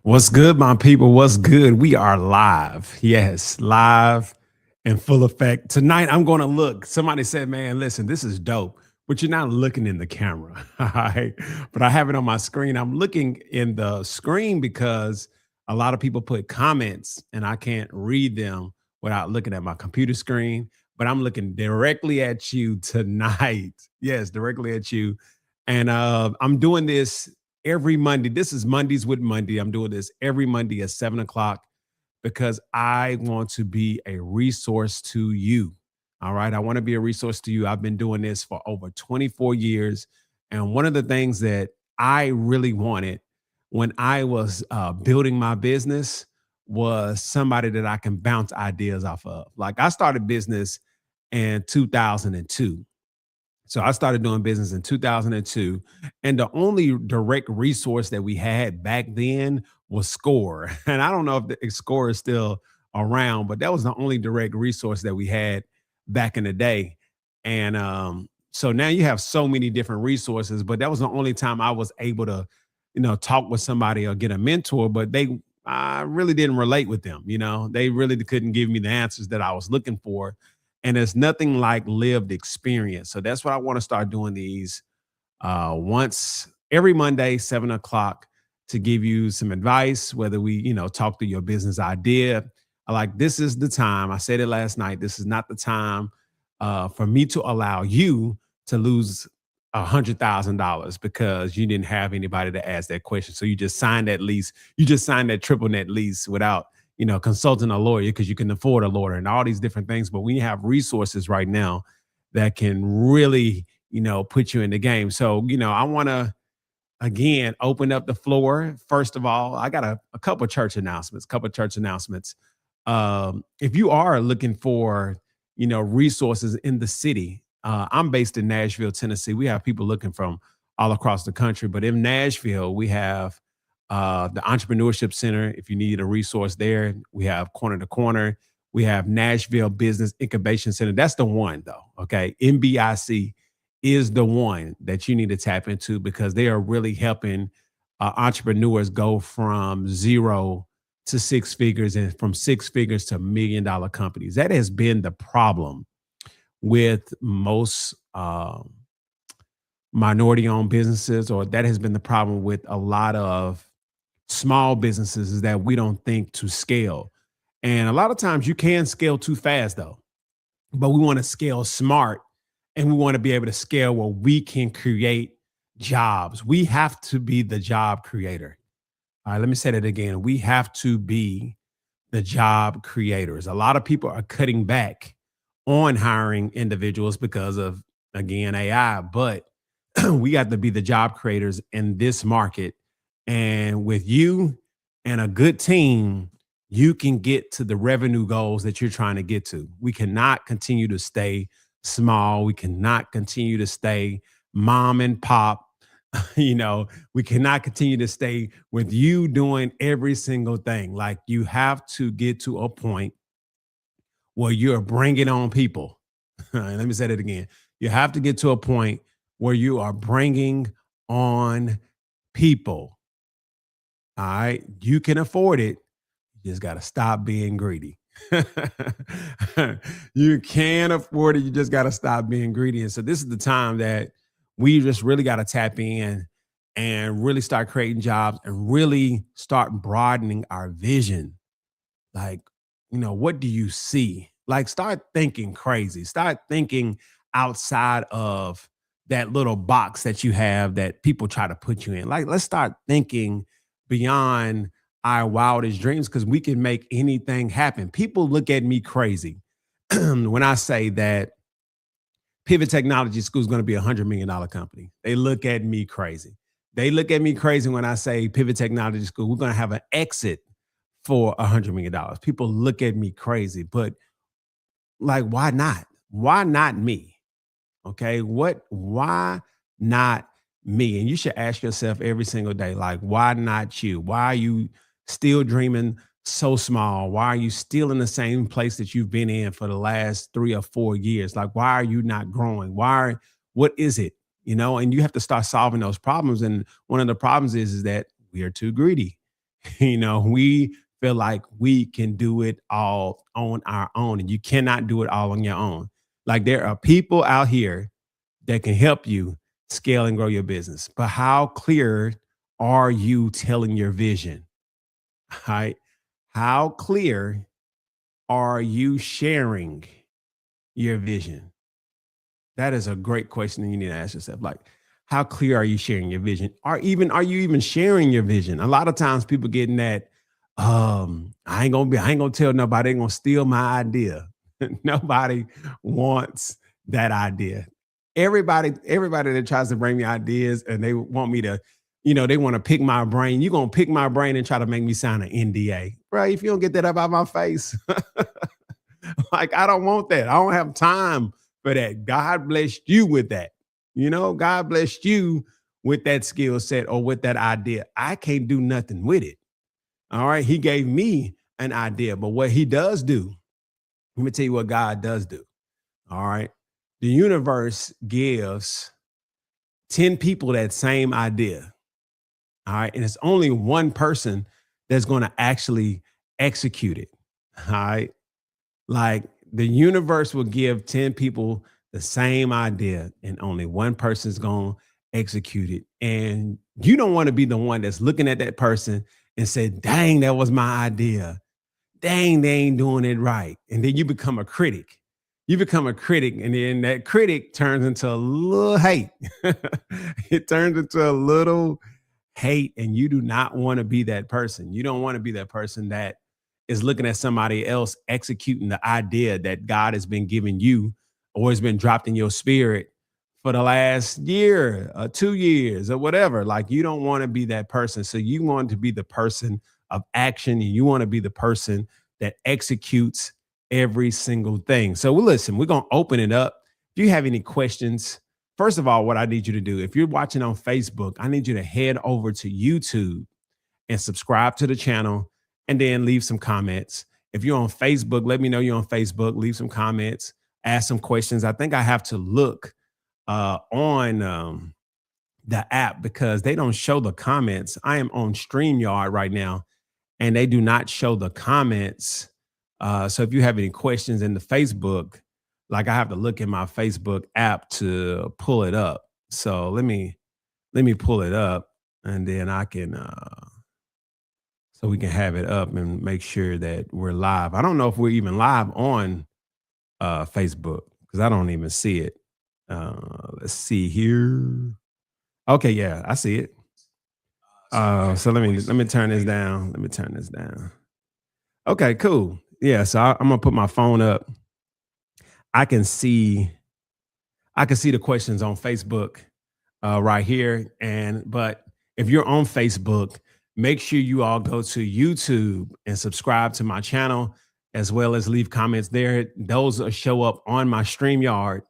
What's good, my people? What's good? We are live. Yes, live in full effect. Tonight, I'm going to look. Somebody said, man, listen, this is dope, but you're not looking in the camera. All right. But I have it on my screen. I'm looking in the screen because a lot of people put comments and I can't read them without looking at my computer screen. But I'm looking directly at you tonight. Yes, directly at you. And I'm doing this every Monday. This is Mondays with Monday. I'm doing this every Monday at 7 o'clock because I want to be a resource to you. All right. I want to be a resource to you. I've been doing this for over 24 years. And one of the things that I really wanted when I was building my business was somebody that I can bounce ideas off of. Like I started business in 2002. So I started doing business in 2002, and the only direct resource that we had back then was Score. And I don't know if the Score is still around, but that was the only direct resource that we had back in the day. And so now you have so many different resources, but that was the only time I was able to, talk with somebody or get a mentor. But I really didn't relate with them. They really couldn't give me the answers that I was looking for, and it's nothing like lived experience. So that's what I want to start doing these once every Monday, 7 o'clock, to give you some advice, whether we, talk through your business idea. Like this is the time. I said it last night. This is not the time for me to allow you to lose $100,000 because you didn't have anybody to ask that question. So you just signed that lease. You just signed that triple net lease without consulting a lawyer because you can afford a lawyer and all these different things. But we have resources right now that can really, put you in the game. So, I want to again open up the floor. First of all, I got a couple church announcements, if you are looking for, resources in the city, I'm based in Nashville, Tennessee. We have people looking from all across the country, but in Nashville, we have the Entrepreneurship Center. If you need a resource there, we have Corner to Corner. We have Nashville Business Incubation Center. That's the one, though. Okay. NBIC is the one that you need to tap into because they are really helping entrepreneurs go from zero to six figures and from six figures to $1 million companies. That has been the problem with most minority owned businesses, or that has been the problem with a lot of small businesses, is that we don't think to scale. And a lot of times you can scale too fast though, but we want to scale smart and we want to be able to scale where we can create jobs. We have to be the job creator. All right, let me say that again. We have to be the job creators. A lot of people are cutting back on hiring individuals because of, again, AI, but we got to be the job creators in this market. And with you and a good team, you can get to the revenue goals that you're trying to get to. We cannot continue to stay small. We cannot continue to stay mom and pop. We cannot continue to stay with you doing every single thing. Like you have to get to a point where you're bringing on people. Let me say that again. You have to get to a point where you are bringing on people. All right. You can afford it. You just got to stop being greedy. You can afford it. You just got to stop being greedy. And so this is the time that we just really got to tap in and really start creating jobs and really start broadening our vision. Like, what do you see? Like, start thinking crazy. Start thinking outside of that little box that you have that people try to put you in. Like, let's start thinking beyond our wildest dreams because we can make anything happen. People look at me crazy when I say that Pivot Technology School is going to be $100 million company. They look at me crazy. They look at me crazy when I say Pivot Technology School, we're going to have an exit for $100 million. People look at me crazy, but like, why not? Why not me? Okay. Why not me? And you should ask yourself every single day, like, why not you? Why are you still dreaming so small? Why are you still in the same place that you've been in for the last 3 or 4 years? Like, why are you not growing? What is it? And you have to start solving those problems. And one of the problems is that we are too greedy. We feel like we can do it all on our own, and you cannot do it all on your own. Like there are people out here that can help you scale and grow your business. But how clear are you telling your vision? Right? How clear are you sharing your vision? That is a great question that you need to ask yourself. Like, how clear are you sharing your vision? Are you even sharing your vision? A lot of times people getting that, I ain't gonna tell nobody, ain't gonna steal my idea. Nobody wants that idea. Everybody that tries to bring me ideas and they want me to, they want to pick my brain. You're gonna pick my brain and try to make me sign an NDA. Bro, if you don't get that up out my face, like I don't want that. I don't have time for that. God blessed you with that. God blessed you with that skill set or with that idea. I can't do nothing with it. All right. He gave me an idea, but what he does do, let me tell you what God does do. All right. The universe gives 10 people that same idea. All right. And it's only one person that's going to actually execute it. All right. Like the universe will give 10 people the same idea, and only one person's going to execute it. And you don't want to be the one that's looking at that person and say, dang, that was my idea. Dang, they ain't doing it right. And then you become a critic. You become a critic, and then that critic turns into a little hate. It turns into a little hate, and you do not want to be that person. You don't want to be that person that is looking at somebody else executing the idea that God has been giving you or has been dropped in your spirit for the last year or 2 years or whatever. Like you don't want to be that person. So you want to be the person of action, and you want to be the person that executes every single thing. So listen, we're going to open it up. If you have any questions, first of all, what I need you to do, if you're watching on Facebook, I need you to head over to YouTube and subscribe to the channel and then leave some comments. If you're on Facebook, let me know you're on Facebook, leave some comments, ask some questions. I think I have to look on the app because they don't show the comments. I am on StreamYard right now and they do not show the comments. So if you have any questions in the Facebook, like I have to look in my Facebook app to pull it up. So let me pull it up and then I can so we can have it up and make sure that we're live. I don't know if we're even live on Facebook because I don't even see it. Let's see here. Okay, yeah, I see it. So let me turn this down. Let me turn this down. Okay, cool. Yeah, so I'm gonna put my phone up. I can see I can see the questions on Facebook right here. But if you're on Facebook, make sure you all go to YouTube and subscribe to my channel as well as leave comments there. Those will show up on my StreamYard.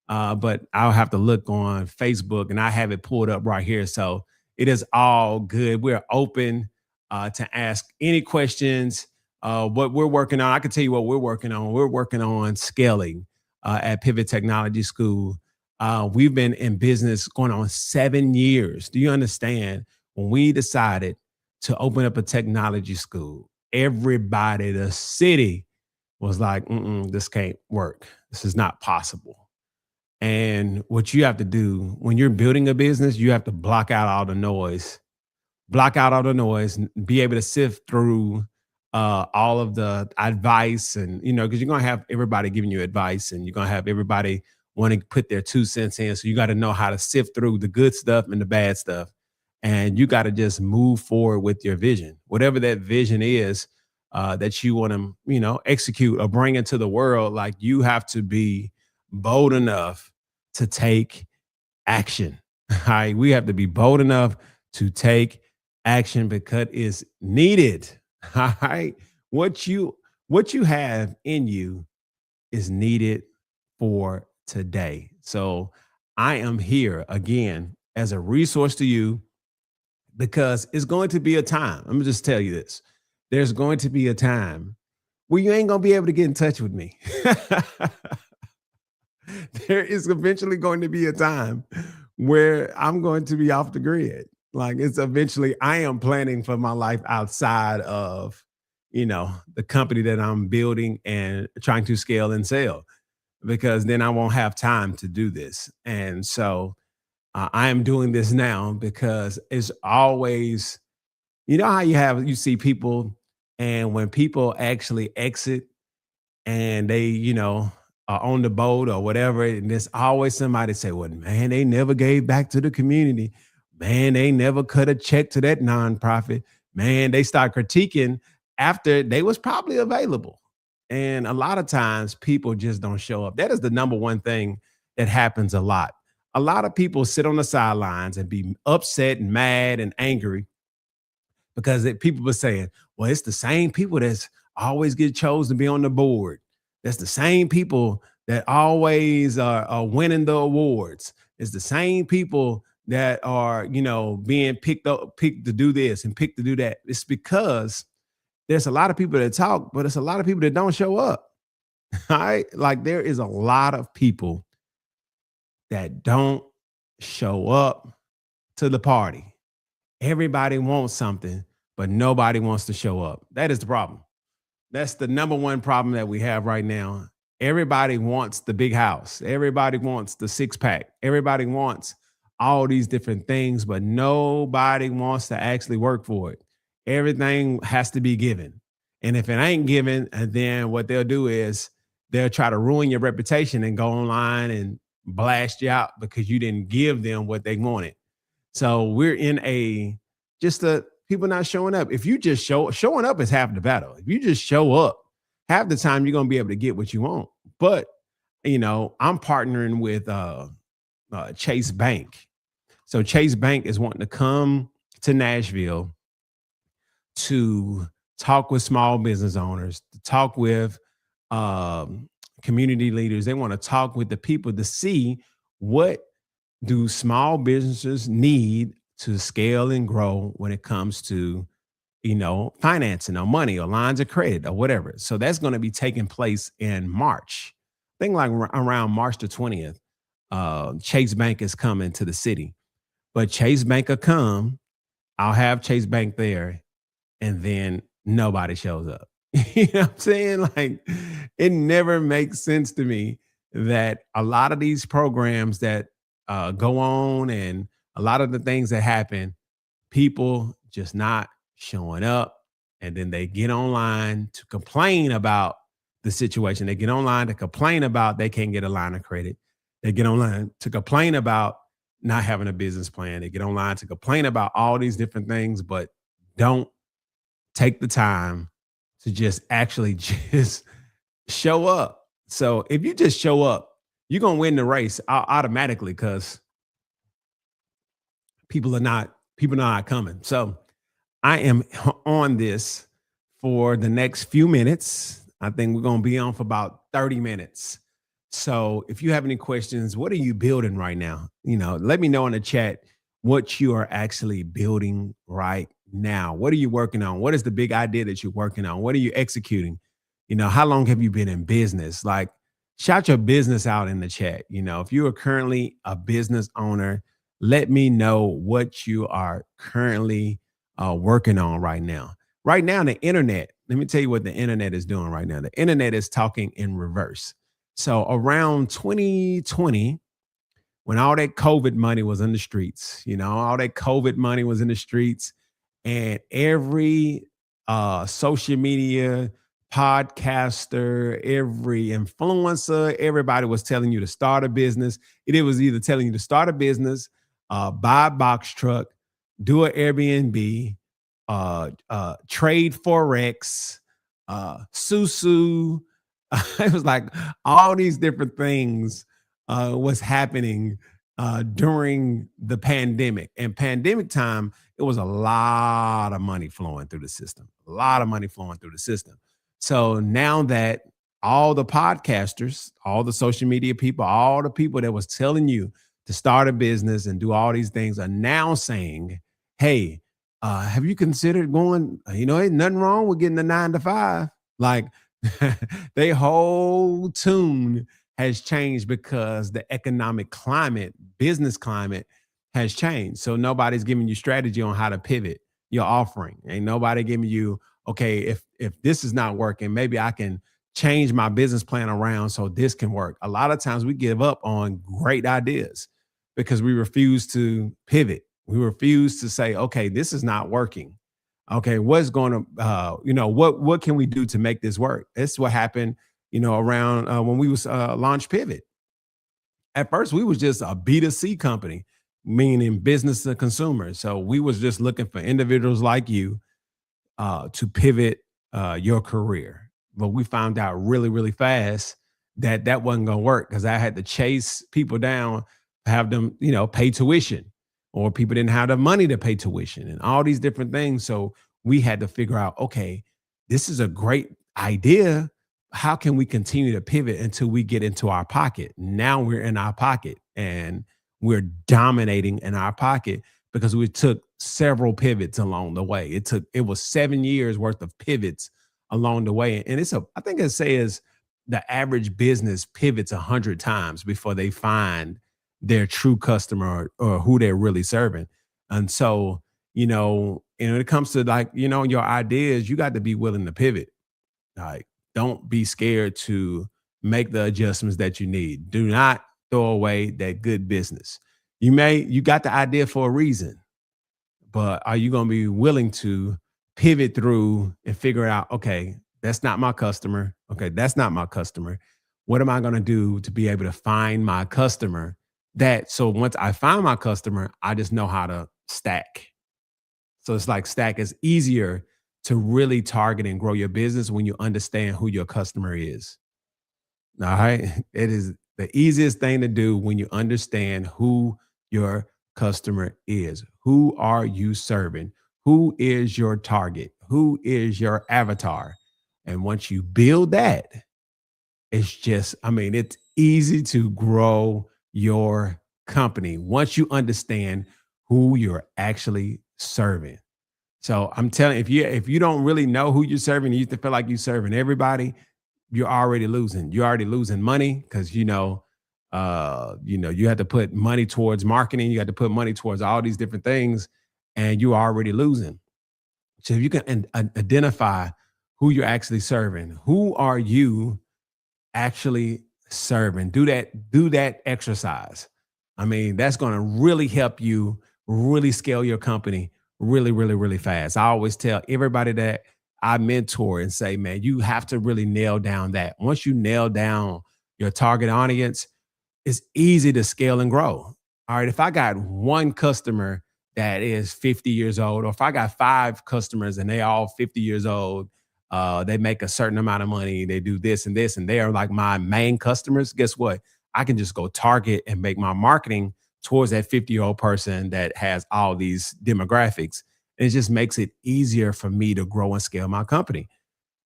But I'll have to look on Facebook and I have it pulled up right here. So it is all good. We're open to ask any questions. What we're working on, I can tell you what we're working on. We're working on scaling at Pivot Technology School. We've been in business going on 7 years. Do you understand? When we decided to open up a technology school, everybody, the city was like, this can't work. This is not possible. And what you have to do when you're building a business, you have to block out all the noise, be able to sift through all of the advice, and because you're gonna have everybody giving you advice, and you're gonna have everybody wanting to put their 2 cents in. So you got to know how to sift through the good stuff and the bad stuff, and you got to just move forward with your vision, whatever that vision is that you want to, execute or bring into the world. Like you have to be bold enough to take action. Right? We have to be bold enough to take action because it's needed. All right. What you have in you is needed for today. So I am here again as a resource to you because it's going to be a time. I'm gonna just tell you this. There's going to be a time where you ain't gonna be able to get in touch with me. There is eventually going to be a time where I'm going to be off the grid. Like it's eventually I am planning for my life outside of, the company that I'm building and trying to scale and sell, because then I won't have time to do this. And so I am doing this now because it's always, how you see people, and when people actually exit and they, are on the boat or whatever, and there's always somebody say, "Well, man, they never gave back to the community. Man, they never cut a check to that nonprofit. Man," they start critiquing after they was probably available. And a lot of times people just don't show up. That is the number one thing that happens a lot. A lot of people sit on the sidelines and be upset and mad and angry because people were saying, well, it's the same people that's always get chosen to be on the board. That's the same people that always are winning the awards. It's the same people that are, being picked to do this and picked to do that. It's because there's a lot of people that talk, but it's a lot of people that don't show up. All right. Like there is a lot of people that don't show up to the party. Everybody wants something, but nobody wants to show up. That is the problem. That's the number one problem that we have right now. Everybody wants the big house. Everybody wants the six pack. Everybody wants all these different things, but nobody wants to actually work for it. Everything has to be given. And if it ain't given, then what they'll do is they'll try to ruin your reputation and go online and blast you out because you didn't give them what they wanted. So we're in a just a people not showing up. If you just showing up is half the battle. If you just show up, half the time you're gonna be able to get what you want. But I'm partnering with Chase Bank. So Chase Bank is wanting to come to Nashville to talk with small business owners, to talk with community leaders. They want to talk with the people to see what do small businesses need to scale and grow when it comes to financing or money or lines of credit or whatever. So that's going to be taking place in March. I think like around March the 20th. Chase Bank is coming to the city, but Chase Bank will come. I'll have Chase Bank there, and then nobody shows up. You know what I'm saying? Like it never makes sense to me that a lot of these programs that go on and a lot of the things that happen, people just not showing up. And then they get online to complain about the situation. They get online to complain about they can't get a line of credit. They get online to complain about not having a business plan. They get online to complain about all these different things, but don't take the time to just actually just show up. So if you just show up, you're gonna win the race automatically because people are not coming. So I am on this for the next few minutes. I think we're gonna be on for about 30 minutes. So if you have any questions, what are you building right now? Let me know in the chat what you are actually building right now. What are you working on? What is the big idea that you're working on? What are you executing? How long have you been in business? Like, shout your business out in the chat. If you are currently a business owner, let me know what you are currently working on right now. Right now, the internet, let me tell you what the internet is doing right now. The internet is talking in reverse. So around 2020, when all that COVID money was in the streets, all that COVID money was in the streets, and every social media podcaster, every influencer, everybody was telling you to start a business. It was either telling you to start a business, buy a box truck, do an Airbnb, trade Forex, Susu. It was like all these different things was happening during the pandemic. And pandemic time, it was a lot of money flowing through the system, a lot of money flowing through the system. So now that all the podcasters, all the social media people, all the people that was telling you to start a business and do all these things are now saying, hey, have you considered going, ain't nothing wrong with getting a 9 to 5. Like they whole tune has changed because the economic climate, business climate has changed. So nobody's giving you strategy on how to pivot your offering. Ain't nobody giving you, okay, if this is not working, maybe I can change my business plan around so this can work. A lot of times we give up on great ideas because we refuse to pivot. We refuse to say, okay, this is not working. Okay, what's going to, what can we do to make this work? That's what happened, around when we was launch Pivot. At first, we was just a B2C company, meaning business to consumer. So we was just looking for individuals like you to pivot your career. But we found out really, really fast that that wasn't going to work because I had to chase people down, have them, pay tuition, or people didn't have the money to pay tuition and all these different things. So we had to figure out, okay, this is a great idea. How can we continue to pivot until we get into our pocket? Now we're in our pocket and we're dominating in our pocket because we took several pivots along the way. It was 7 years worth of pivots along the way. And I think it says the average business pivots 100 times before they find their true customer or who they're really serving. And so, and when it comes to like, your ideas, you got to be willing to pivot. Like, don't be scared to make the adjustments that you need. Do not throw away that good business. You got the idea for a reason, but are you going to be willing to pivot through and figure out, okay, that's not my customer. Okay, that's not my customer. What am I going to do to be able to find my customer? So once I find my customer, I just know how to stack. So it's like stack is easier to really target and grow your business when you understand who your customer is. All right. It is the easiest thing to do when you understand who your customer is. Who are you serving? Who is your target? Who is your avatar? And once you build that, it's easy to grow your company once you understand who you're actually serving. So I'm telling you, if you don't really know who you're serving, you feel like you're serving everybody, you're already losing. You're already losing money because you have to put money towards marketing, you have to put money towards all these different things, and you're already losing. So if you can identify who you're actually serving, who are you actually serving? Do that exercise. That's going to really help you really scale your company really, really, really fast. I always tell everybody that I mentor and say, man, you have to really nail down that. Once you nail down your target audience, it's easy to scale and grow. All right. If I got one customer that is 50 years old, or if I got five customers and they all 50 years old, they make a certain amount of money, they do this, and they are like my main customers, guess what? I can just go target and make my marketing towards that 50-year-old person that has all these demographics. And it just makes it easier for me to grow and scale my company.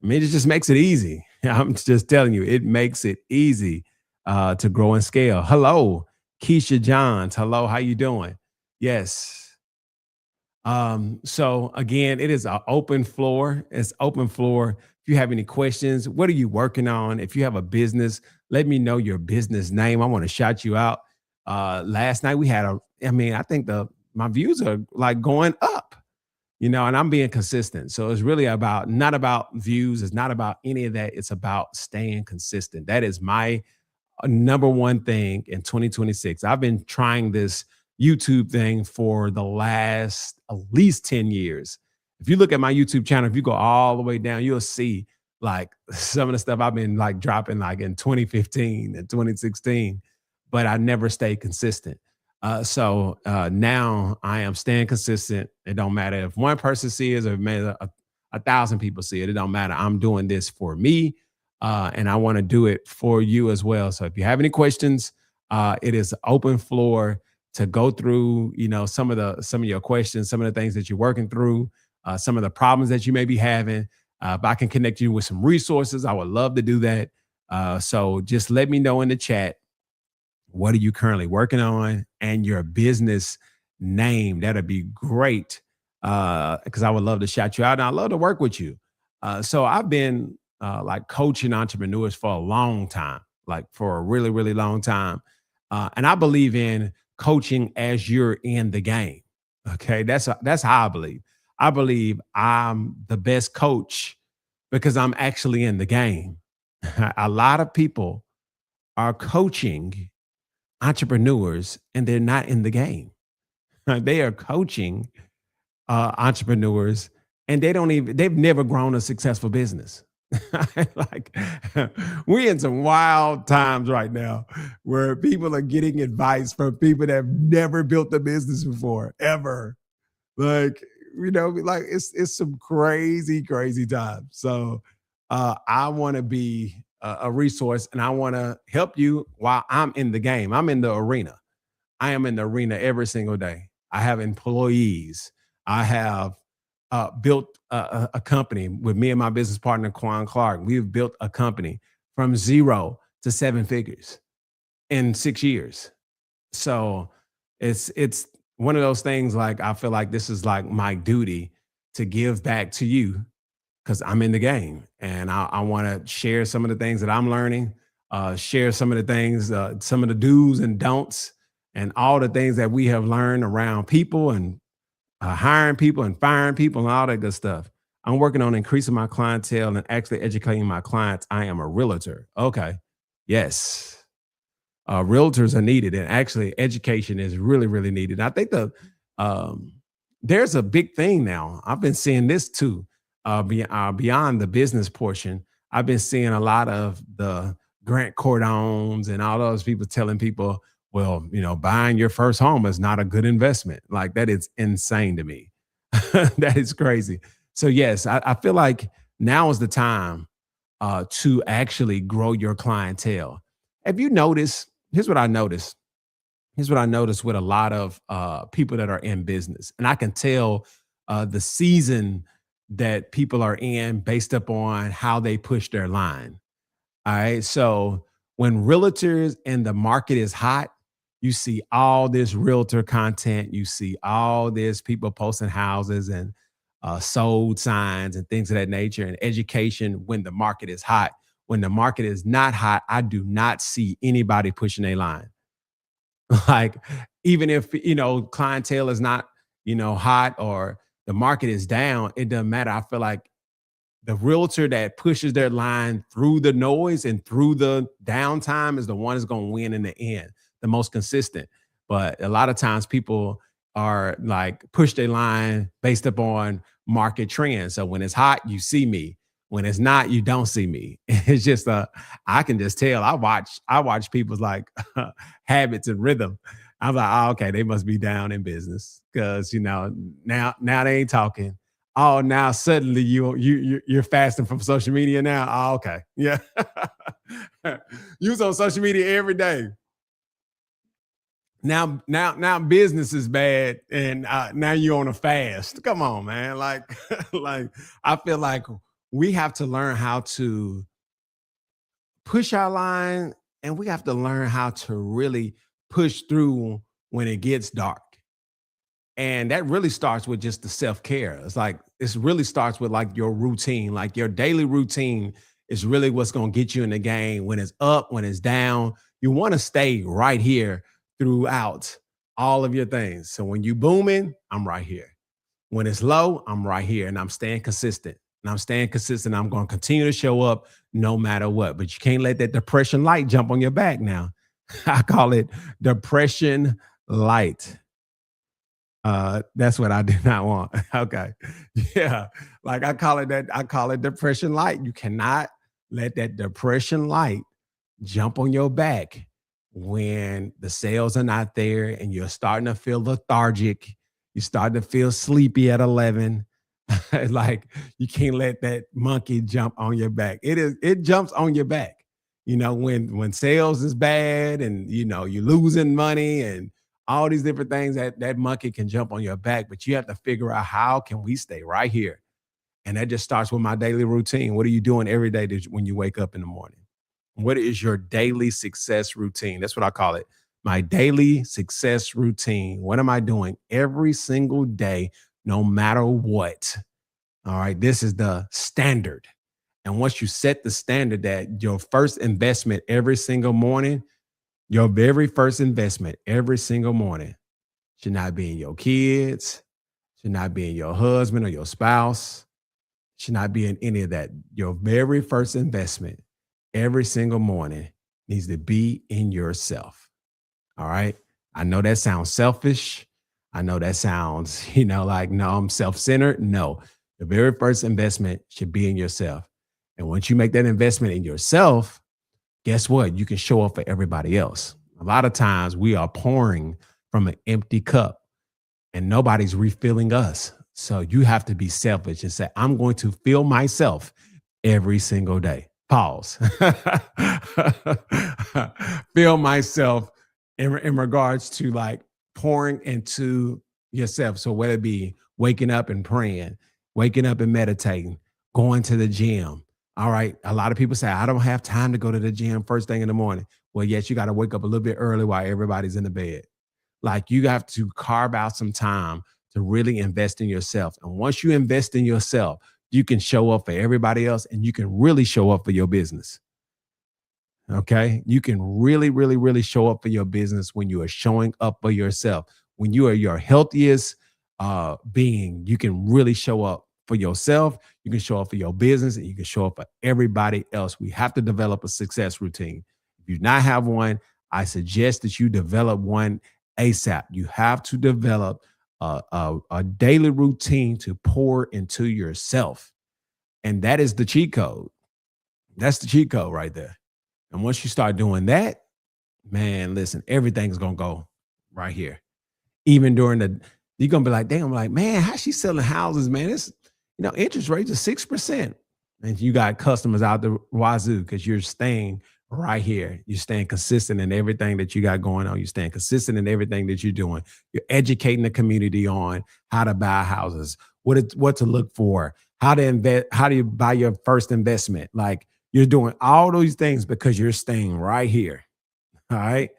It just makes it easy. I'm just telling you, it makes it easy to grow and scale. Hello, Keisha Johns. Hello, how you doing? Yes. So again, it is an open floor. It's open floor. If you have any questions, what are you working on? If you have a business, let me know your business name. I want to shout you out. Last night we had I think my views are like going up, and I'm being consistent. So it's really not about views. It's not about any of that. It's about staying consistent. That is my number one thing in 2026. I've been trying this YouTube thing for the last at least 10 years. If you look at my YouTube channel, if you go all the way down, you'll see like some of the stuff I've been like dropping like in 2015 and 2016, but I never stayed consistent. So now I am staying consistent. It don't matter if one person sees it or maybe a thousand people see it. It don't matter. I'm doing this for me, and I want to do it for you as well. So if you have any questions, it is open floor to go through, some of your questions, some of the things that you're working through, some of the problems that you may be having. If I can connect you with some resources, I would love to do that. So just let me know in the chat, what are you currently working on, and your business name. That'd be great because I would love to shout you out and I love to work with you. So I've been like coaching entrepreneurs for a long time, like for a really, really long time. And I believe in coaching as you're in the game. Okay, that's how I believe. I believe I'm the best coach because I'm actually in the game. A lot of people are coaching entrepreneurs and they're not in the game. They are coaching entrepreneurs and they've never grown a successful business. Like we're in some wild times right now where people are getting advice from people that have never built a business before, ever. Like, like it's some crazy times. So I want to be a resource and I want to help you while I'm in the game. I'm in the arena. I am in the arena every single day. I have employees. I have built a company with me and my business partner, Quan Clark. We've built a company from 0 to 7 figures in 6 years. So it's one of those things like I feel like this is like my duty to give back to you because I'm in the game and I want to share some of the things that I'm learning, share some of the things, some of the do's and don'ts, and all the things that we have learned around people and hiring people and firing people and all that good stuff. I'm working on increasing my clientele and actually educating my clients. I am a realtor. Okay. Yes. Realtors are needed, and actually, education is really needed. I think um, there's a big thing now. I've been seeing this too. Beyond the business portion, I've been seeing a lot of the Grant Cordones and all those people telling people, well, buying your first home is not a good investment. Like that is insane to me. That is crazy. So yes, I feel like now is the time to actually grow your clientele. Have you noticed? Here's what I noticed. Here's what I noticed with a lot of people that are in business, and I can tell the season that people are in based upon how they push their line. All right. So when realtors and the market is hot, you see all this realtor content. You see all this people posting houses and sold signs and things of that nature and education when the market is hot. When the market is not hot, I do not see anybody pushing a line. Like, even if, clientele is not, hot or the market is down, it doesn't matter. I feel like the realtor that pushes their line through the noise and through the downtime is the one that's going to win in the end, the most consistent. But a lot of times people are like push their line based upon market trends. So when it's hot, you see me. When it's not, you don't see me. It's just I can just tell. I watch people's like habits and rhythm. I'm like, oh, okay, they must be down in business because now they ain't talking. Oh, now suddenly you're fasting from social media now. Oh, okay. Yeah. You was on social media every day. Now business is bad and now you're on a fast. Come on, man. Like like I feel like we have to learn how to push our line and we have to learn how to really push through when it gets dark. And that really starts with just the self-care. It's like it really starts with like your routine, like your daily routine is really what's going to get you in the game when it's up, when it's down. You want to stay right here throughout all of your things. So when you booming, I'm right here. When it's low, I'm right here and I'm staying consistent. And I'm staying consistent. I'm going to continue to show up no matter what. But you can't let that depression light jump on your back now. I call it depression light. That's what I do not want. Okay. Yeah. Like I call it depression light. You cannot let that depression light jump on your back when the sales are not there and you're starting to feel lethargic. You start to feel sleepy at 11. Like you can't let that monkey jump on your back. It jumps on your back. When sales is bad and you're losing money and all these different things that monkey can jump on your back, but you have to figure out how can we stay right here. And that just starts with my daily routine. What are you doing every day when you wake up in the morning? What is your daily success routine? That's what I call it. My daily success routine. What am I doing every single day, no matter what? All right. This is the standard. And once you set the standard that your first investment every single morning Your very first investment every single morning should not be in your kids, should not be in your husband or your spouse, should not be in any of that. Your very first investment every single morning needs to be in yourself. All right. I know that sounds selfish. I know that sounds, like, no, I'm self centered. No, the very first investment should be in yourself. And once you make that investment in yourself, guess what? You can show up for everybody else. A lot of times we are pouring from an empty cup and nobody's refilling us. So you have to be selfish and say, I'm going to fill myself every single day. Pause. Fill myself in regards to like pouring into yourself. So whether it be waking up and praying, waking up and meditating, going to the gym. All right. A lot of people say, I don't have time to go to the gym first thing in the morning. Well, yes, you got to wake up a little bit early while everybody's in the bed. Like you have to carve out some time to really invest in yourself. And once you invest in yourself, you can show up for everybody else and you can really show up for your business. Okay. You can really, really, really show up for your business when you are showing up for yourself. When you are your healthiest being, you can really show up for yourself. You can show up for your business and you can show up for everybody else. We have to develop a success routine. If you do not have one, I suggest that you develop one ASAP. You have to develop a daily routine to pour into yourself. And that is the cheat code. That's the cheat code right there. And once you start doing that, man, listen, everything's gonna go right here. Even during the, you're gonna be like, damn, I'm like, man, how she selling houses, man? It's interest rates are 6%. And you got customers out the wazoo because you're staying right here. You're staying consistent in everything that you got going on. You're staying consistent in everything that you're doing. You're educating the community on how to buy houses, what to look for, how to invest, how do you buy your first investment. Like you're doing all those things because you're staying right here. All right.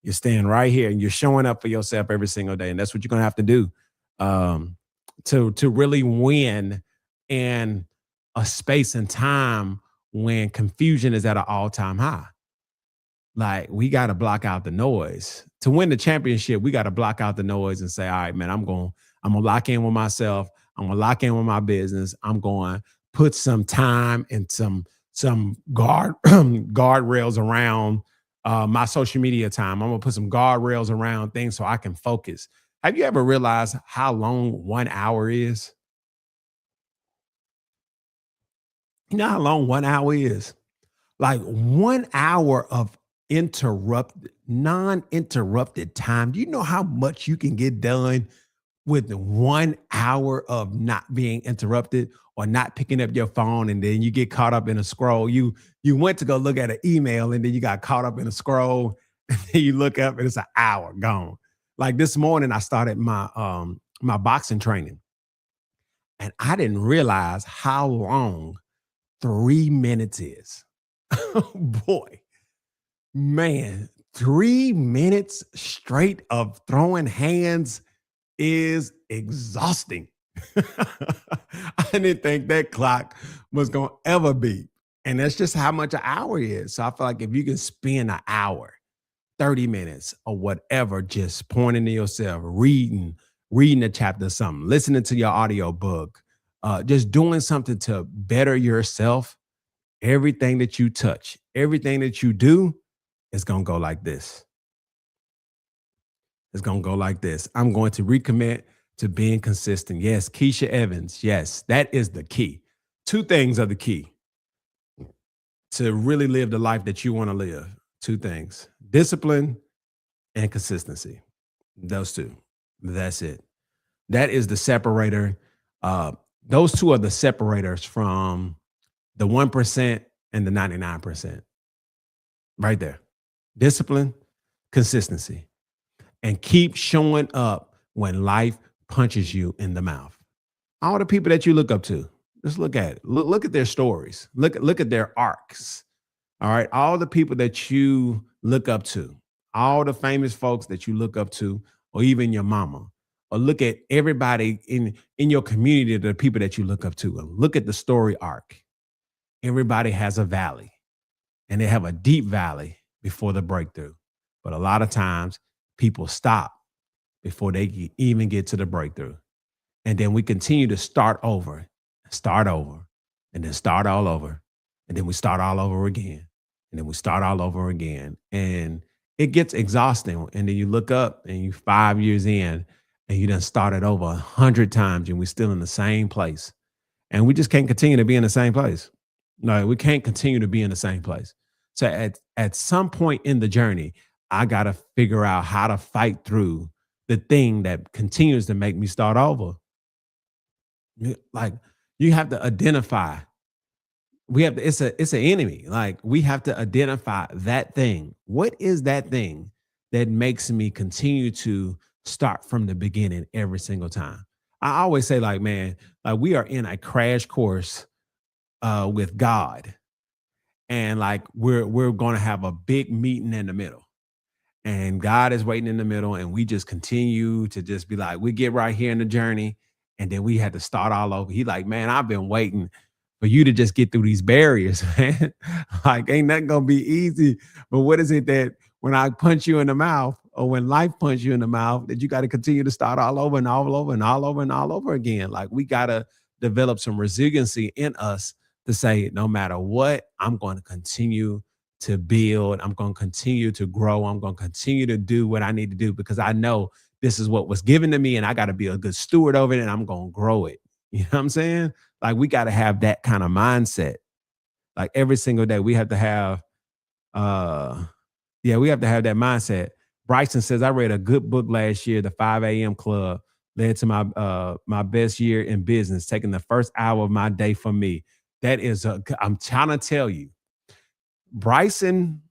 You're staying right here and you're showing up for yourself every single day. And that's what you're gonna have to do to really win in a space and time when confusion is at an all-time high. Like we got to block out the noise. To win the championship, we got to block out the noise and say, all right, man, I'm gonna lock in with myself. I'm gonna lock in with my business. I'm going to put some time and some guardrails around my social media time. I'm gonna put some guardrails around things so I can focus. Have you ever realized how long 1 hour is? You know how long 1 hour is? Like 1 hour of non-interrupted time. Do you know how much you can get done with 1 hour of not being interrupted or not picking up your phone and then you get caught up in a scroll? You went to go look at an email and then you got caught up in a scroll and then you look up and it's an hour gone. Like this morning, I started my boxing training and I didn't realize how long 3 minutes is. Oh boy, man, 3 minutes straight of throwing hands is exhausting. I didn't think that clock was going to ever be. And that's just how much an hour is. So I feel like if you can spend an hour, 30 minutes or whatever, just pointing to yourself, reading a chapter of something, listening to your audio book, just doing something to better yourself, everything that you touch, everything that you do is going to go like this. It's going to go like this. I'm going to recommit to being consistent. Yes, Keisha Evans. Yes, that is the key. Two things are the key to really live the life that you want to live. Two things: discipline and consistency. Those two. That's it. That is the separator. Those two are the separators from the 1% and the 99%. Right there. Discipline, consistency, and keep showing up when life punches you in the mouth. All the people that you look up to, just look at it. Look at their stories. Look at their arcs. All right. All the people that you look up to, all the famous folks that you look up to, or even your mama, or look at everybody in your community, the people that you look up to, and look at the story arc. Everybody has a valley, and they have a deep valley before the breakthrough. But a lot of times people stop before they even get to the breakthrough. And then we continue to start over, and then start all over. And then we start all over again. And then we start all over again. And it gets exhausting. And then you look up and you 5 years in and you done started over 100 times and we're still in the same place. And we just can't continue to be in the same place. No, we can't continue to be in the same place. So at some point in the journey, I gotta figure out how to fight through the thing that continues to make me start over. Like you have to identify. We have to, it's an enemy. Like we have to identify that thing. What is that thing that makes me continue to start from the beginning every single time? I always say, like, man, like we are in a crash course with God, and like we're gonna have a big meeting in the middle, and God is waiting in the middle, and we just continue to just be like, we get right here in the journey, and then we had to start all over. He like, man, I've been waiting for you to just get through these barriers, man. Like, ain't nothing gonna be easy. But what is it that when I punch you in the mouth, or when life punch you in the mouth, that you got to continue to start all over and all over and all over and all over again? Like, we gotta develop some resiliency in us to say, no matter what, I'm going to continue to build. I'm going to continue to grow. I'm going to continue to do what I need to do because I know this is what was given to me and I got to be a good steward over it and I'm going to grow it. You know what I'm saying? Like we got to have that kind of mindset. Like every single day we have to have uh yeah, we have to have that mindset. Bryson says I read a good book last year, The 5 a.m. Club, led to my best year in business, taking the first hour of my day for me. That is I'm trying to tell you, Bryson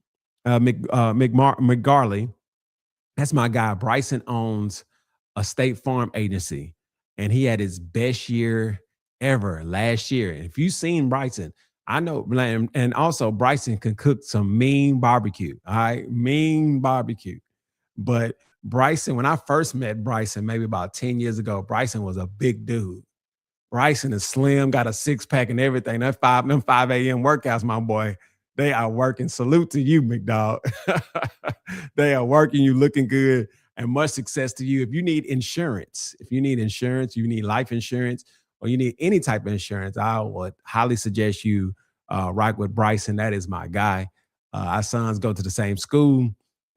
McGarley, that's my guy. Bryson owns a State Farm agency, and he had his best year ever last year. And if you've seen Bryson, I know, and also Bryson can cook some mean barbecue. All right, mean barbecue. But Bryson, when I first met Bryson, maybe about 10 years ago, Bryson was a big dude. Bryson is slim, got a six pack and everything. Them 5 a.m. workouts, my boy, they are working. Salute to you, McDowell. They are working, you looking good, and much success to you. If you need insurance, you need life insurance, or you need any type of insurance, I would highly suggest you rock with Bryson. That is my guy. Our sons go to the same school.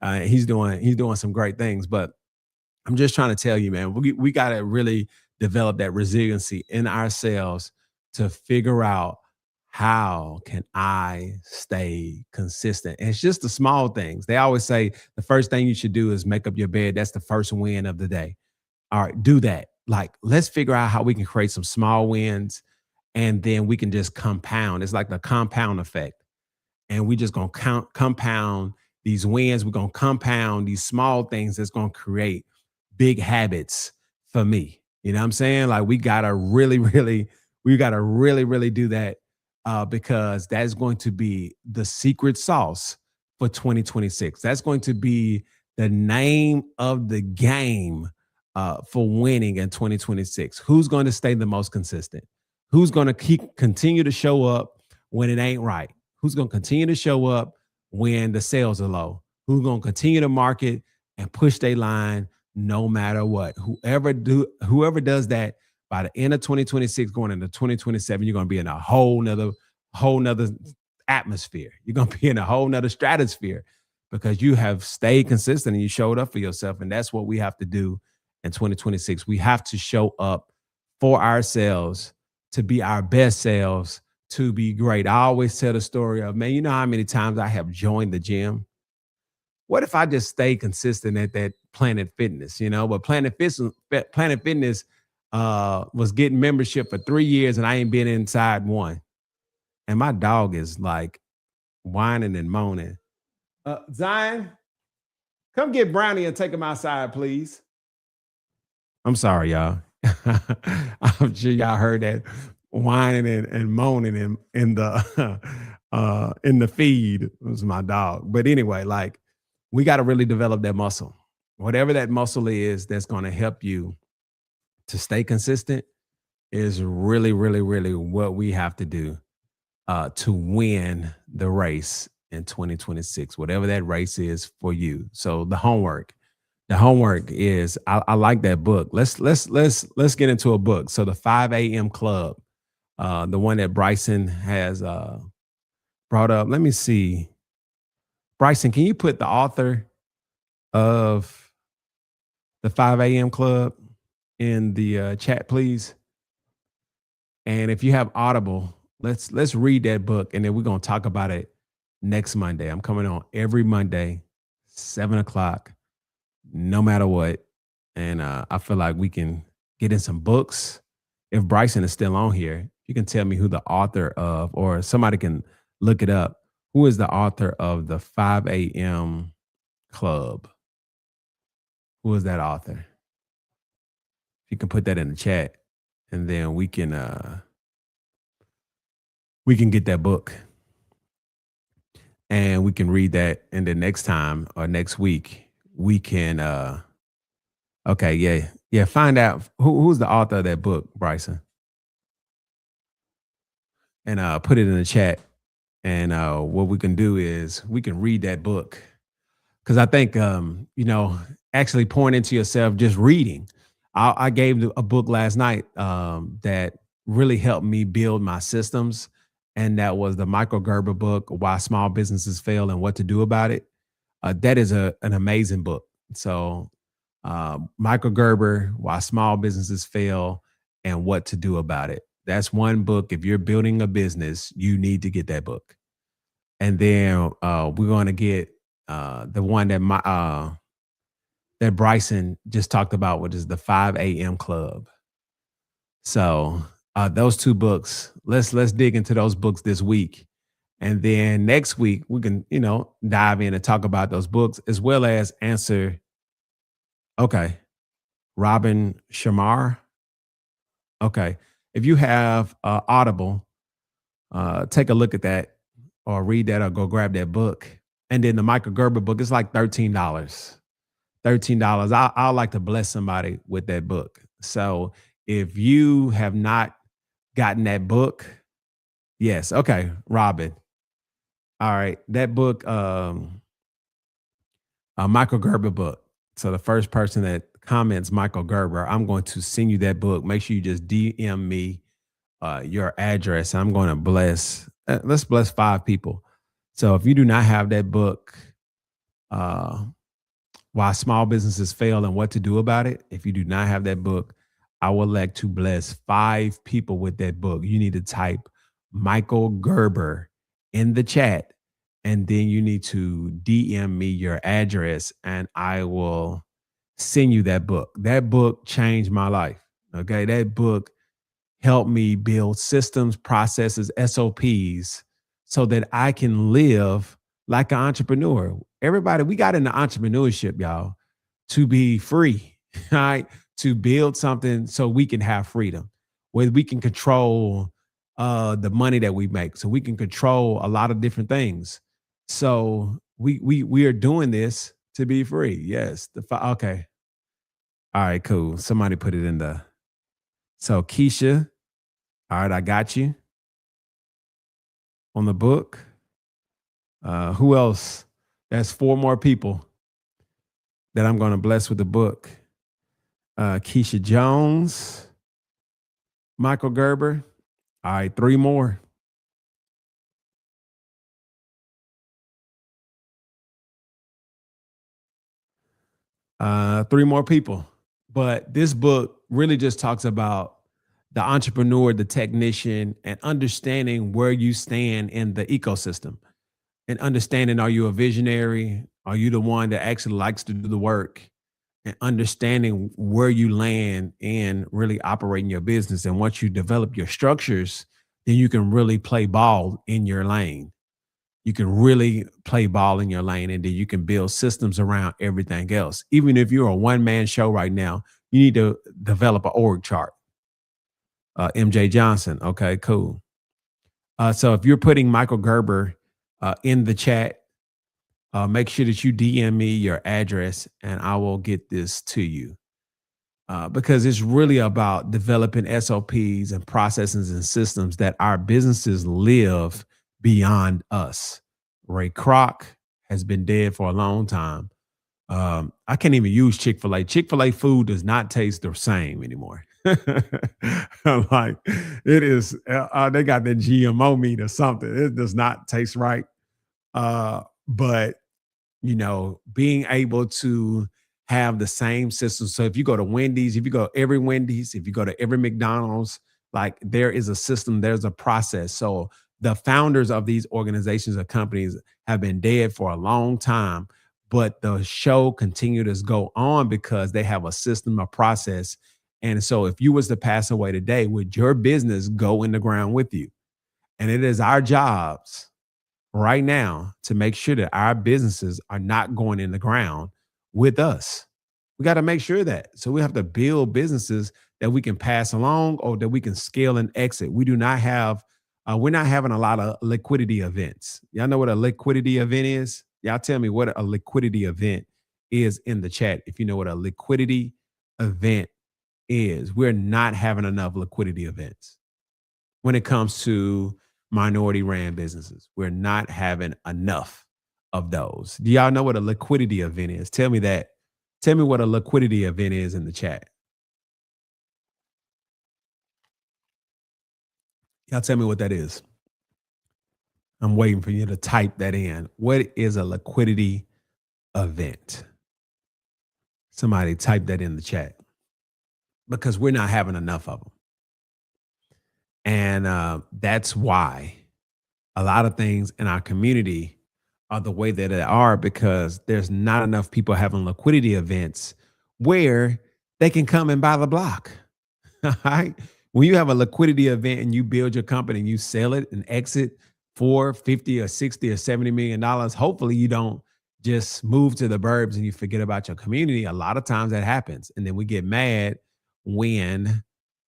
He's doing some great things, but I'm just trying to tell you, man, we got to really develop that resiliency in ourselves to figure out how can I stay consistent. And it's just the small things. They always say the first thing you should do is make up your bed. That's the first win of the day. All right, do that. Like, let's figure out how we can create some small wins and then we can just compound. It's like the compound effect and we just gonna compound these wins. We're gonna compound these small things that's gonna create big habits for me. You know what I'm saying? Like we gotta really do that because that's going to be the secret sauce for 2026. That's going to be the name of the game for winning in 2026. Who's going to stay the most consistent? Who's going to continue to show up when it ain't right? Who's going to continue to show up when the sales are low? Who's going to continue to market and push their line no matter what? Whoever does that by the end of 2026, going into 2027, you're going to be in a whole nother atmosphere. You're going to be in a whole nother stratosphere because you have stayed consistent and you showed up for yourself. And that's what we have to do in 2026. We have to show up for ourselves, to be our best selves, to be great. I always tell the story of, man, you know how many times I have joined the gym? What if I just stay consistent at that Planet Fitness, But Planet Fitness was getting membership for 3 years and I ain't been inside one. And my dog is like whining and moaning. Zion, come get Brownie and take him outside, please. I'm sorry, y'all. I'm sure y'all heard that whining and moaning in the in the feed. It was my dog. But anyway, like we got to really develop that muscle. Whatever that muscle is that's going to help you to stay consistent is really what we have to do to win the race in 2026, whatever that race is for you. So the homework is I like that book. Let's get into a book. So the 5 a.m. Club, the one that Bryson has brought up. Let me see. Bryson, can you put the author of the 5 a.m. Club in the chat, please? And if you have Audible, let's read that book, and then we're gonna talk about it next Monday. I'm coming on every Monday, 7 o'clock, no matter what. And I feel like we can get in some books. If Bryson is still on here, you can tell me who the author of, or somebody can look it up. Who is the author of the 5 a.m. Club? Who is that author? If you can put that in the chat, and then we can get that book and we can read that. And then next time or next week, we can okay, yeah. Yeah, find out who's the author of that book, Bryson, and put it in the chat. And what we can do is we can read that book, because I think actually pouring into yourself, just reading. I gave a book last night that really helped me build my systems, and that was the Michael Gerber book, Why Small Businesses Fail and What to Do About It. That is an amazing book. So Michael Gerber, Why Small Businesses Fail and What to Do About It. That's one book. If you're building a business, you need to get that book. And then we're going to get the one that Bryson just talked about, which is the 5 a.m. Club. So those two books, let's dig into those books this week. And then next week we can, dive in and talk about those books, as well as answer. Okay. Robin Shamar. Okay. If you have Audible, take a look at that, or read that, or go grab that book. And then the Michael Gerber book is like $13. $13. I like to bless somebody with that book. So if you have not gotten that book, yes. Okay. Robin. All right. That book, a Michael Gerber book. So the first person that comments Michael Gerber, I'm going to send you that book. Make sure you just DM me your address. I'm going to bless. Let's bless 5 people. So if you do not have that book, Why Small Businesses Fail and What to Do About It, if you do not have that book, I would like to bless 5 people with that book. You need to type Michael Gerber in the chat, and then you need to DM me your address, and I will send you that book. That book changed my life. Okay. That book helped me build systems, processes, SOPs, so that I can live like an entrepreneur. Everybody, we got into entrepreneurship, y'all, to be free, right? To build something so we can have freedom, where we can control the money that we make, so we can control a lot of different things. So we are doing this to be free. Yes. Okay. All right, cool. Somebody put it in the. So Keisha, all right, I got you on the book. Who else? That's 4 more people that I'm going to bless with the book. Keisha Jones, Michael Gerber. All right, 3 more. 3 more people. But this book really just talks about the entrepreneur, the technician, and understanding where you stand in the ecosystem, and understanding, are you a visionary? Are you the one that actually likes to do the work? And understanding where you land in really operating your business. And once you develop your structures, then you can really play ball in your lane. You can really play ball in your lane, and then you can build systems around everything else. Even if you're a one-man show right now, you need to develop an org chart. MJ Johnson. Okay, cool. So if you're putting Michael Gerber in the chat, make sure that you DM me your address, and I will get this to you. Because it's really about developing SOPs and processes and systems that our businesses live beyond us, Ray Kroc has been dead for a long time. I can't even use Chick-fil-A. Chick-fil-A food does not taste the same anymore. Like it is, they got that GMO meat or something. It does not taste right. But being able to have the same system. So if you go to Wendy's, if you go to every Wendy's, if you go to every McDonald's, like there is a system, there's a process. So the founders of these organizations or companies have been dead for a long time, but the show continued to go on because they have a system, a process. And so if you was to pass away today, would your business go in the ground with you? And it is our jobs right now to make sure that our businesses are not going in the ground with us. We got to make sure that. So we have to build businesses that we can pass along or that we can scale and exit. We do not have, we're not having a lot of liquidity events. Y'all know what a liquidity event is? Y'all tell me what a liquidity event is in the chat. If you know what a liquidity event is, we're not having enough liquidity events when it comes to minority ran businesses. We're not having enough of those. Do y'all know what a liquidity event is? Tell me that. Tell me what a liquidity event is in the chat. Y'all tell me what that is. I'm waiting for you to type that in. What is a liquidity event? Somebody type that in the chat because we're not having enough of them. And that's why a lot of things in our community are the way that they are because there's not enough people having liquidity events where they can come and buy the block. All right. When you have a liquidity event and you build your company and you sell it and exit for 50 or 60 or 70 million dollars, hopefully you don't just move to the burbs and you forget about your community. A lot of times that happens. And then we get mad when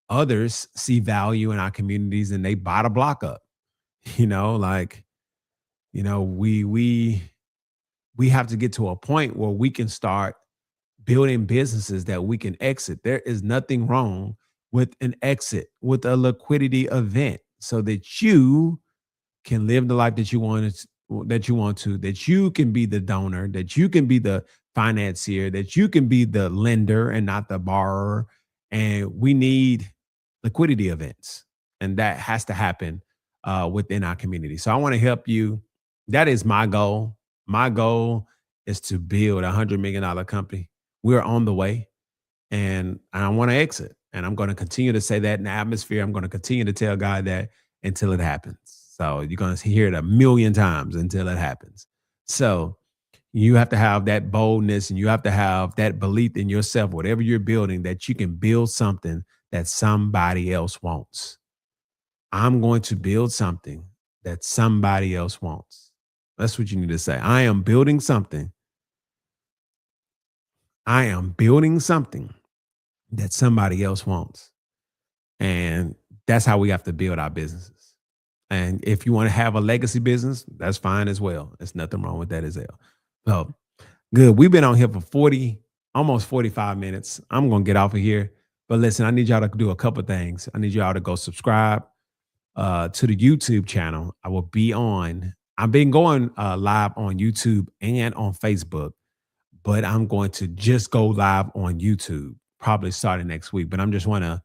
others see value in our communities and they buy the block up. Like, we have to get to a point where we can start building businesses that we can exit. There is nothing wrong with an exit, with a liquidity event, so that you can live the life that you want to, that you can be the donor, that you can be the financier, that you can be the lender and not the borrower. And we need liquidity events, and that has to happen within our community. So I want to help you. That is my goal. My goal is to build $100 million company. We're on the way, and I want to exit. And I'm going to continue to say that in the atmosphere. I'm going to continue to tell God that until it happens. So you're going to hear it a million times until it happens. So you have to have that boldness and you have to have that belief in yourself, whatever you're building, that you can build something that somebody else wants. I'm going to build something that somebody else wants. That's what you need to say. I am building something. I am building something that somebody else wants. And that's how we have to build our businesses. And if you want to have a legacy business, that's fine as well. There's nothing wrong with that as well. So good. We've been on here for 40, almost 45 minutes. I'm going to get off of here. But listen, I need y'all to do a couple of things. I need y'all to go subscribe to the YouTube channel. I've been going live on YouTube and on Facebook, but I'm going to just go live on YouTube probably starting next week. But I'm just want to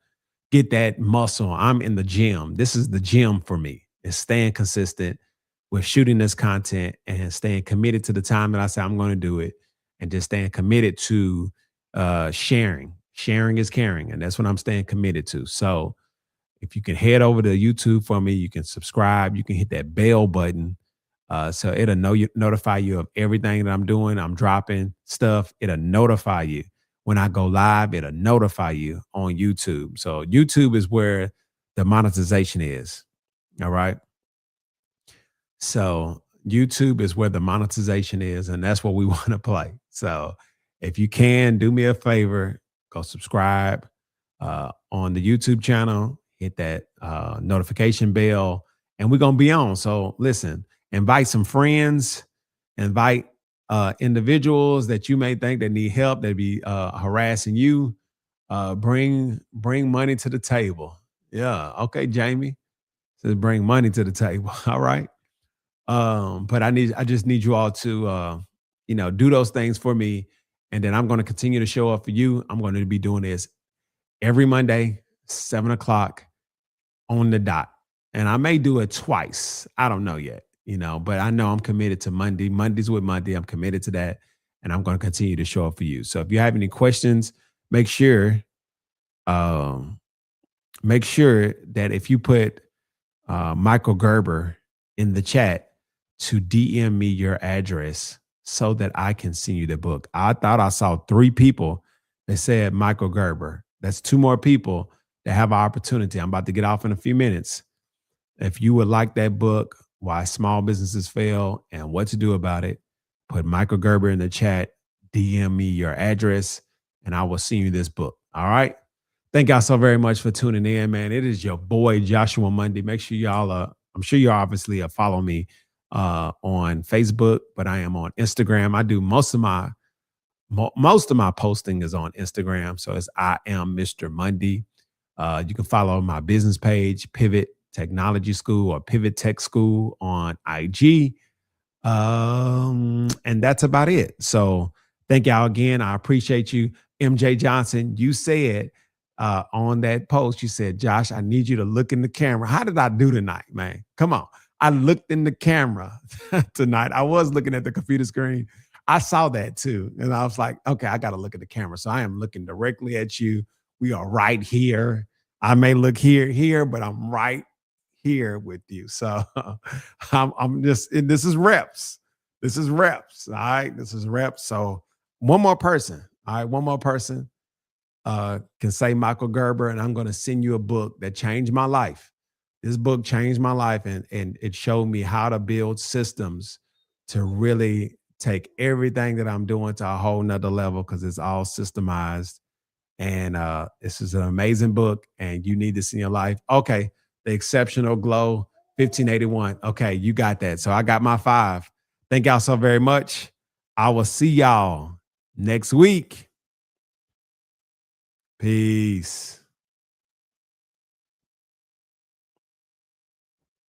get that muscle. I'm in the gym. This is the gym for me. It's staying consistent with shooting this content and staying committed to the time that I say I'm going to do it, and just staying committed to sharing. Sharing is caring, and that's what I'm staying committed to. So if you can head over to YouTube for me, you can subscribe, you can hit that bell button. So it'll notify you of everything that I'm doing. I'm dropping stuff. It'll notify you. When I go live, it'll notify you on YouTube. So YouTube is where the monetization is. All right. So YouTube is where the monetization is, and that's what we want to play. So if you can do me a favor, go subscribe on the YouTube channel, hit that notification bell, and we're going to be on. So listen, invite some friends, invite individuals that you may think that need help, that be harassing you. Bring money to the table. Yeah. Okay, Jamie says bring money to the table. All right. But I just need you all to do those things for me. And then I'm going to continue to show up for you. I'm going to be doing this every Monday, 7 o'clock on the dot. And I may do it twice. I don't know yet, but I know I'm committed to Monday. Mondays with Monday. I'm committed to that. And I'm going to continue to show up for you. So if you have any questions, make sure, um, make sure that if you put Michael Gerber in the chat to DM me your address so that I can send you the book. I thought I saw 3 people that said Michael Gerber. That's 2 more people that have an opportunity. I'm about to get off in a few minutes. If you would like that book, Why Small Businesses Fail and What to Do About It, put Michael Gerber in the chat, DM me your address, and I will send you this book. All right. Thank y'all so very much for tuning in, man. It is your boy Joshua Monday. Make sure y'all I'm sure you obviously follow me on Facebook, but I am on Instagram. I do most of my posting is on Instagram. So it's I am Mr. Monday. You can follow my business page, Pivot Technology School or Pivot Tech School on IG. And that's about it. So thank y'all again. I appreciate you. MJ Johnson, you said on that post, you said, Josh, I need you to look in the camera. How did I do tonight, man? Come on. I looked in the camera tonight. I was looking at the computer screen. I saw that too. And I was like, okay, I got to look at the camera. So I am looking directly at you. We are right here. I may look here, but I'm right here with you. So I'm just, and this is reps. This is reps. All right. This is reps. So one more person. All right. One more person can say Michael Gerber, and I'm going to send you a book that changed my life. This book changed my life, and it showed me how to build systems to really take everything that I'm doing to a whole nother level because it's all systemized. And this is an amazing book, and you need this in your life. Okay, The Exceptional Glow, 1581. Okay, you got that. So I got my 5. Thank y'all so very much. I will see y'all next week. Peace.